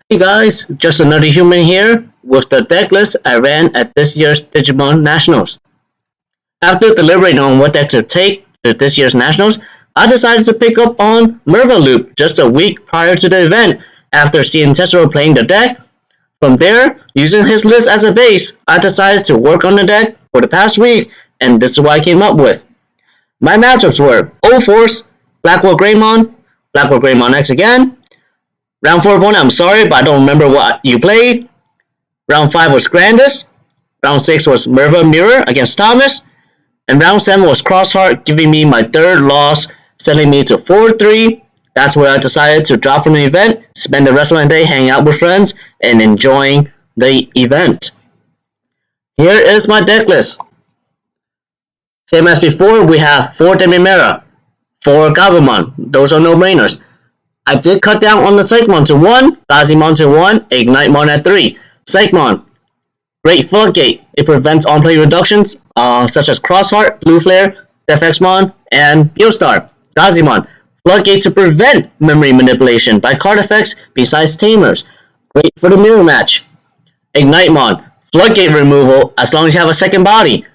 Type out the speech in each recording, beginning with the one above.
Hey guys, just another human here with the deck list I ran at this year's Digimon Nationals. After deliberating on what deck to take to this year's Nationals, I decided to pick up on Mervamon just a week prior to the event after seeing Tessero playing the deck. From there, using his list as a base, I decided to work on the deck for the past week, and this is what I came up with. My matchups were O-Force, BlackWarGreymon X again. Round 4 opponent, I'm sorry, but I don't remember what you played. Round 5 was Grandis. Round 6 was Mervamon against Tamers. And round 7 was Xros Heart, giving me my third loss, sending me to 4-3. That's where I decided to drop from the event, spend the rest of my day hanging out with friends, and enjoying the event. Here is my deck list. Same as before, we have 4 Tamers, 4 Gabumon. Those are no-brainers. I did cut down on the Psychmon to 1, Digimon to 1, Ignitemon at 3. Psychmon, great floodgate. It prevents on-play reductions, such as Xros Heart, Blue Flare, FXmon, and Geostar. Digimon, floodgate to prevent memory manipulation by card effects besides Tamers. Great for the mirror match. Ignitemon, floodgate removal as long as you have a second body.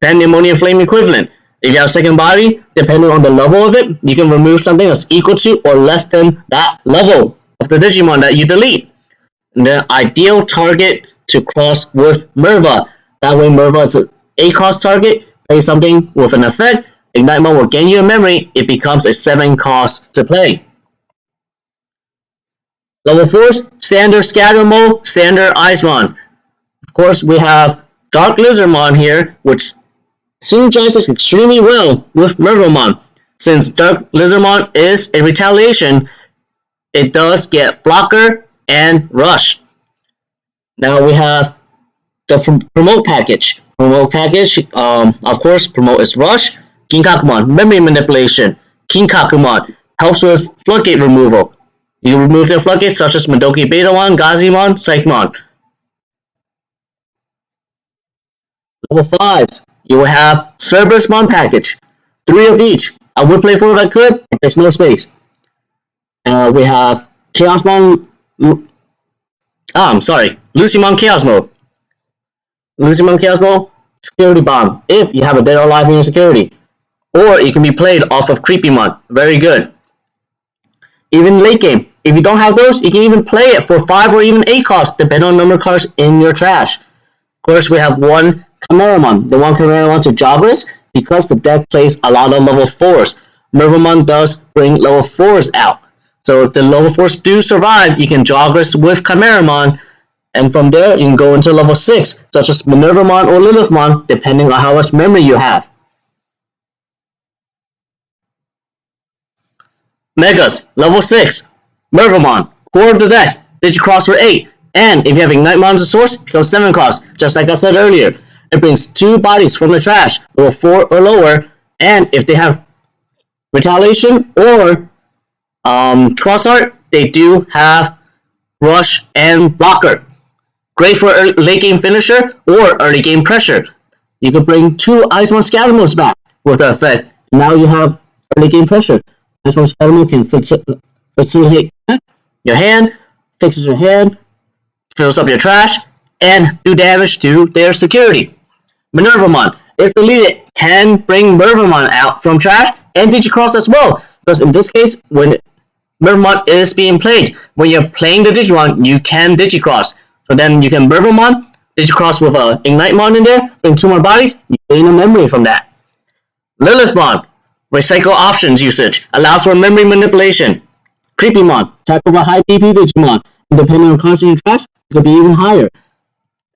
Pandemonium Flame equivalent. If you have a second body, depending on the level of it, you can remove something that's equal to or less than that level of the Digimon that you delete. And the ideal target to cross with Merva. That way Merva is an 8-cost target, play something with an effect, Ignitemon will gain you a memory, it becomes a 7-cost to play. Level 4, Standard Scatter Mode, Standard Icemon. Of course, we have Dark Lizardmon here, which synergizes extremely well with Mervamon. Since Dark Lizardmon is a retaliation, it does get Blocker and Rush. Now we have the Promote package. Of course, Promote is Rush. Ginkakumon, Memory Manipulation. Ginkakumon helps with Floodgate removal. You remove their floodgates such as Madoki Betamon, Gazimon, Psychmon. Level 5s. You will have Cerberusmon package. 3 of each. I would play 4 if I could, but there's no space. We have Chaosmon. Lucimon Chaos Mode. Lucimon Chaos Mode, Security Bomb. If you have a dead or alive in your security. Or it can be played off of Creepymon. Very good. Even late game. If you don't have those, you can even play it for 5 or even 8 costs, depending on the number of cards in your trash. Of course, we have 1 Chimeramon, the 1 Chimeramon to Jobless, because the deck plays a lot of level 4s. Mervamon does bring level 4s out. So if the level 4s do survive, you can Jobless with Chimeramon, and from there you can go into level 6, such as Minervamon or Lilithmon, depending on how much memory you have. Megas, level 6, Mervamon, core of the deck, Digicross for 8, and if you have Ignitemon as a source, it becomes 7 cost, just like I said earlier. It brings 2 bodies from the trash, level 4 or lower, and if they have Retaliation or Xros Heart, they do have Rush and Blocker. Great for late game finisher or early game pressure. You can bring 2 Icemon Scatter Modes back with the effect. Now you have early game pressure. Icemon Scatter Mode can facilitate your hand, fixes your hand, fills up your trash, and do damage to their security. Minervamon, if deleted, can bring Mervamon out from trash and Digicross as well. Because in this case, when Mervamon is being played, when you're playing the Digimon, you can Digicross. So then you can Mervamon, Digicross with a Ignitemon in there, bring 2 more bodies, you gain a memory from that. Lilithmon, recycle options usage, allows for memory manipulation. Creepymon, attack with a high PP Digimon, and depending on cards in your trash, it could be even higher.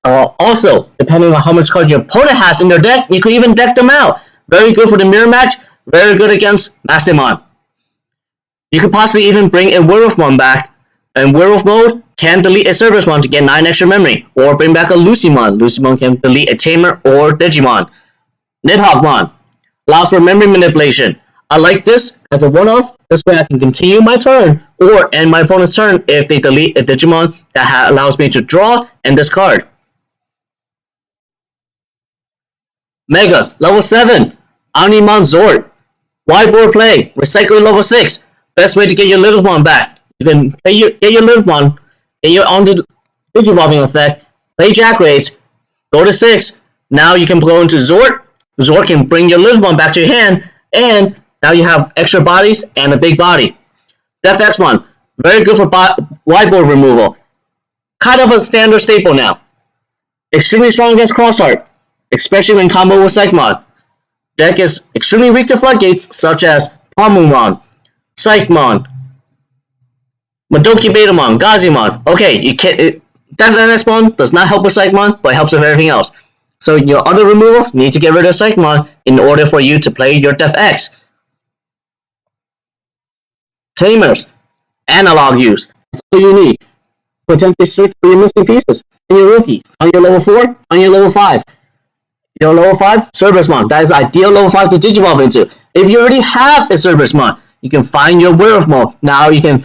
Also, depending on how much cards your opponent has in their deck, you could even deck them out. Very good for the mirror match, very good against Mastemon. You could possibly even bring a Werewolfmon back, and Werewolf mode can delete a Cerberusmon to get 9 extra memory, or bring back a Lucimon. Lucimon can delete a Tamer or Digimon. Nidhoggmon allows for memory manipulation. I like this as a one-off, this way I can continue my turn, or end my opponent's turn if they delete a Digimon that allows me to draw and discard. Megas, level 7, Omnimon Zord. Wideboard play, recycle level 6. Best way to get your Lilithmon back. You can get your Lilithmon Then you're on the Digivolving effect, play Jack Rays, go to 6. Now you can go into Zord. Zord can bring your Livmon back to your hand, and now you have extra bodies and a big body. Def Xmon, very good for whiteboard removal. Kind of a standard staple now. Extremely strong against Xros Heart, especially when combo with Psychmon. Deck is extremely weak to floodgates such as Palmumon, Psychmon, Madoki-Betamon, Gazimon. Okay, you can't. Def Xmon does not help with Psychmon, but it helps with everything else. So your other removal need to get rid of Psychmon in order for you to play your Def X. Tamers, analog use. That's all you need. Potentially search for your missing pieces. And your rookie. On your level 4, on your level 5. Your level 5, Cerberusmon. That is ideal level 5 to Digivolve into. If you already have a Cerberusmon, you can find your Werewolfmon. Now you can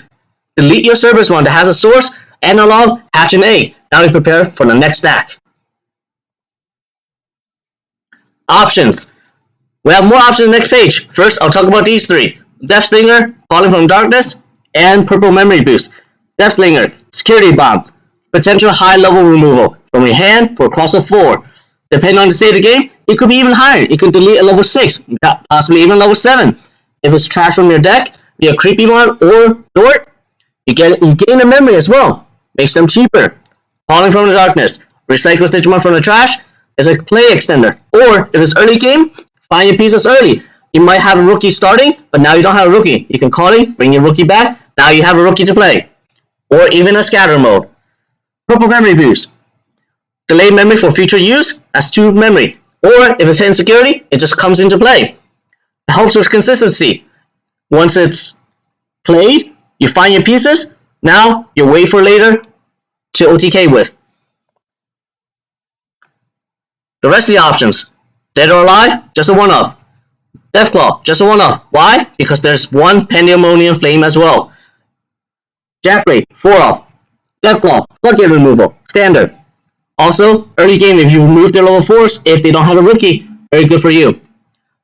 delete your Cerberusmon that has a source, analog, hatch an egg. Now you prepare for the next stack. Options. We have more options on the next page. First, I'll talk about these 3. Death Slinger, Falling from Darkness, and Purple Memory Boost. Death Slinger, Security Bomb, potential high level removal from your hand for a cost of 4. Depending on the state of the game, it could be even higher. You can delete a level 6, possibly even level 7. If it's trash from your deck, be a Creepymon or Dort, you gain a memory as well. Makes them cheaper. Falling from the Darkness, recycle Digimon from the trash, is a play extender. Or, if it's early game, find your pieces early. You might have a rookie starting, but now you don't have a rookie. You can call it, bring your rookie back, now you have a rookie to play. Or even a scatter mode. Purple Memory Boost. Delay memory for future use as 2 memory. Or, if it's hidden security, it just comes into play. It helps with consistency. Once it's played, you find your pieces, now you wait for later to OTK with. The rest of the options, Dead or Alive, just a one-off. Deathclaw, just a one-off. Why? Because there's one Pandemonium Flame as well. Jackray, 4-off. Deathclaw, Floodgate removal, standard. Also, early game if you remove their level 4s, if they don't have a rookie, very good for you.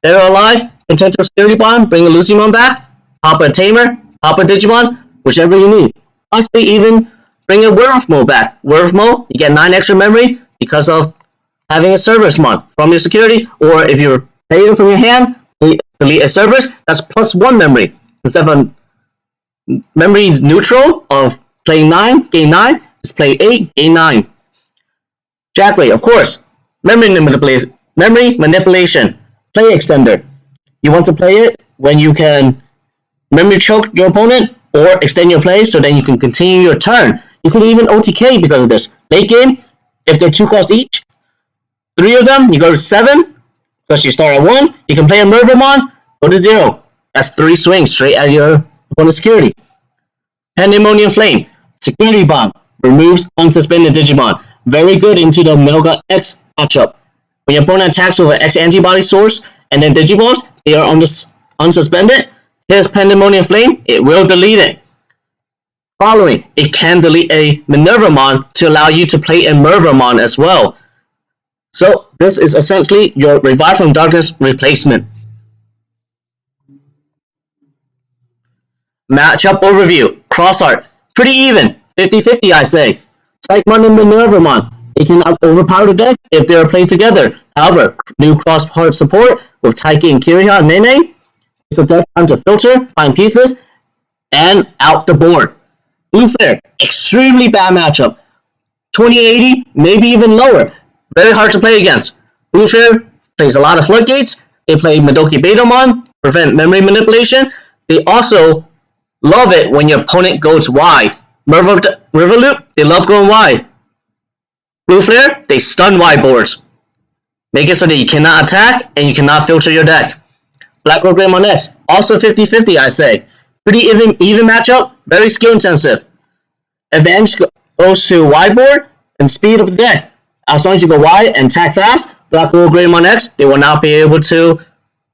Dead or Alive, potential Security Bomb, bring a Lucymon back, pop a Tamer, pop a Digimon, whichever you need. Possibly even bring a Werewolfmon back. Werewolfmon, you get 9 extra memory because of having a Cerberusmon from your security, or if you're playing from your hand, delete a Cerberus, that's plus 1 memory. Instead of a memory neutral of playing 9, gain 9, it's play 8, gain 9. Jackray, of course, memory manipulation, play extender. You want to play it when you can memory choke your opponent or extend your play so then you can continue your turn. You can even OTK because of this. Late game, if they're 2 costs each, 3 of them, you go to 7, because you start at 1, you can play a Mervamon, go to 0. That's 3 swings straight at your opponent's security. Pandemonium Flame, Security Bomb, removes unsuspended Digimon. Very good into the Melga X matchup. When your opponent attacks with an X antibody source and then Digivolves, they are unsuspended. Here's Pandemonium Flame, it will delete it. Following, it can delete a Mervamon to allow you to play a Mervamon as well. So this is essentially your Revive from Darkness replacement. Matchup overview. Xros Heart. Pretty even. 50-50 I say. Psychmon and Mervamon. They can overpower the deck if they are played together. However, new Xros Heart support with Taiki and Kiriha and Nene. It's a deck time to filter, find pieces, and out the board. Blue Flare. Extremely bad matchup. 2080, maybe even lower. Very hard to play against. Blue Flare plays a lot of floodgates. They play Madoki-Betamon, prevent memory manipulation. They also love it when your opponent goes wide. Riverloop, they love going wide. Blue Flare, they stun wide boards. Make it so that you cannot attack and you cannot filter your deck. BlackWarGreymon X, also 50-50 I say. Pretty even matchup, very skill intensive. Advantage goes to wide board and speed of the deck. As long as you go wide and attack fast, BlackWarGreymon X, they will not be able to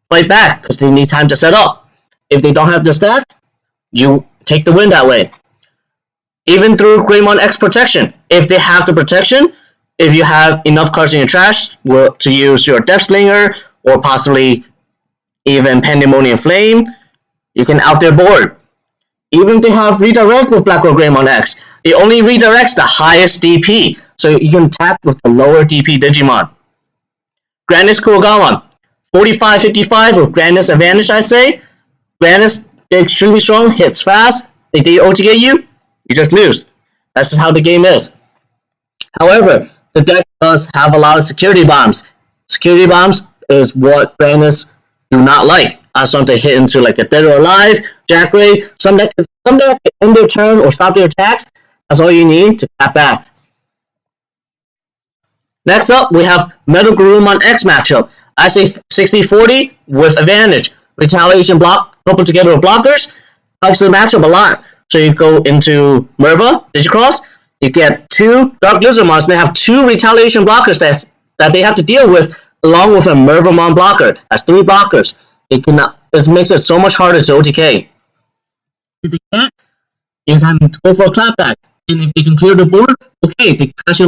fight back because they need time to set up. If they don't have the stack, you take the win that way. Even through Greymon X protection, if they have the protection, if you have enough cards in your trash to use your Death Slinger or possibly even Pandemonium Flame, you can out their board. Even if they have redirect with BlackWarGreymon X, it only redirects the highest DP, so you can tap with the lower DP Digimon. GrandisKuwagamon 45-55 with Grandis advantage, I say. Grandis, they're extremely strong, hits fast. If they OTK you, you just lose. That's just how the game is. However, the deck does have a lot of security bombs. Security bombs is what Grandis do not like. I want to hit into like a Dead or Alive, Jack Ray, some deck can end their turn or stop their attacks. That's all you need to tap back. Next up, we have BlackWarGreymon X matchup. I say 60-40 with advantage. Retaliation block coupled together with blockers helps the matchup a lot. So you go into Merva, Digicross, you get 2 Dark Lizardmons, and they have 2 retaliation blockers that they have to deal with, along with a Mervamon blocker. That's 3 blockers. It makes it so much harder to OTK. If they can't, you can go for a clapback. And if they can clear the board, okay, they pass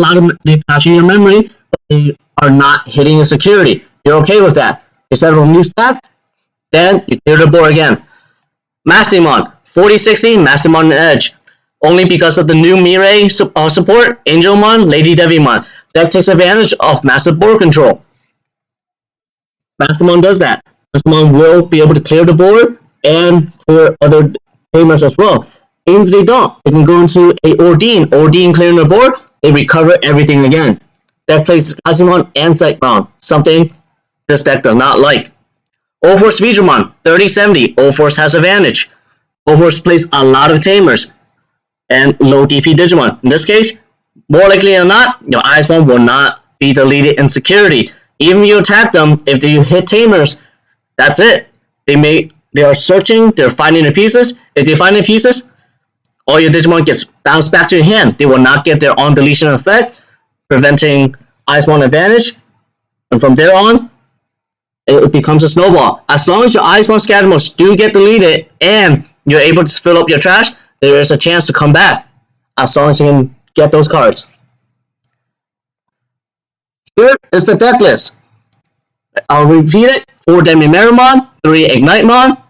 you your memory, but they are not hitting the security. You're okay with that. Instead of a new stack, then you clear the board again. Mastemon 40-60, Mastemon Edge. Only because of the new Mirai support, Angelmon, Lady Devimon. That takes advantage of massive board control. Mastemon does that. Mastemon will be able to clear the board and clear other Tamers as well. Even if they don't, they can go into a Ordine. Ordine clearing the board, they recover everything again. That plays Azimon and Psychmon, something this deck does not like. UlforceVeedramon 30-70, UlForce has advantage. UlForce plays a lot of Tamers and low DP Digimon. In this case, more likely than not, your Eismon will not be deleted in security. Even if you attack them, if you hit Tamers, that's it. They are searching, they're finding the pieces. If they find the pieces, all your Digimon gets bounced back to your hand. They will not get their on deletion effect, preventing Eismon advantage. And from there on, it becomes a snowball. As long as your Eismon Scattermons do get deleted and you're able to fill up your trash, there is a chance to come back. As long as you can get those cards. Here is the deck list. I'll repeat it. 4 Mervamon, 3 Ignitemon,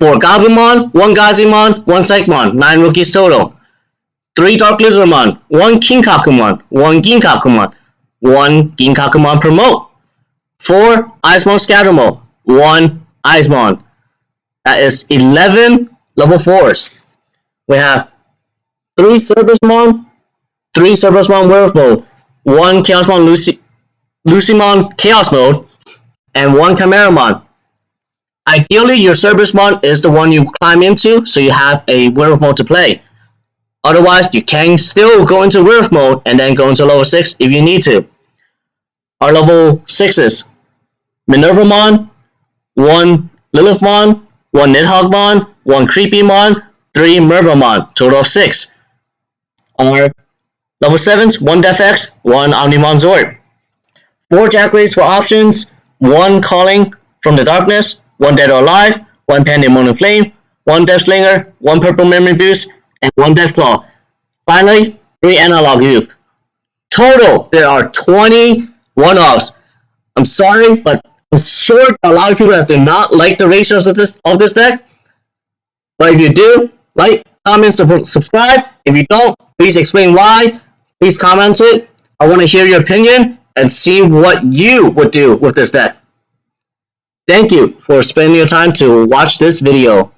4 Goblinmon, 1 Gazimon, 1 Psychmon, 9 rookies total. 3 Dark Lizardmon, 1 Kinkakumon, 1 Ginkakumon, 1 Ginkakumon Promote. 4 Eismon Scattermon, 1 Eismon. That is 11 level 4s. We have 3 Cerberusmon, 3 Cerberusmon Werewolf Mode, 1 Chaosmon Lucimon Chaos Mode, and 1 Chimeramon. Ideally, your Cerberusmon is the one you climb into, so you have a Werewolf Mode to play. Otherwise, you can still go into Werewolf Mode and then go into level 6 if you need to. Our level 6s: Mervamon, 1 Lilithmon, 1 Nidhoggmon, 1 Creepymon, 3 Mervamon, total of 6. Our level 7s: 1 DefX, 1 Omnimon Zord. 4 Jackrays for options: 1 Calling from the Darkness, 1 Dead or Alive, 1 Pandemonium Flame, 1 Death Slinger, 1 Purple Memory Boost, and 1 Deathclaw. Finally, 3 Analog Youth. Total, there are 20 one-offs. I'm sorry, but I'm sure a lot of people that do not like the ratios of this deck. But if you do, like, comment, subscribe. If you don't, please explain why. Please comment it. I want to hear your opinion and see what you would do with this deck. Thank you for spending your time to watch this video.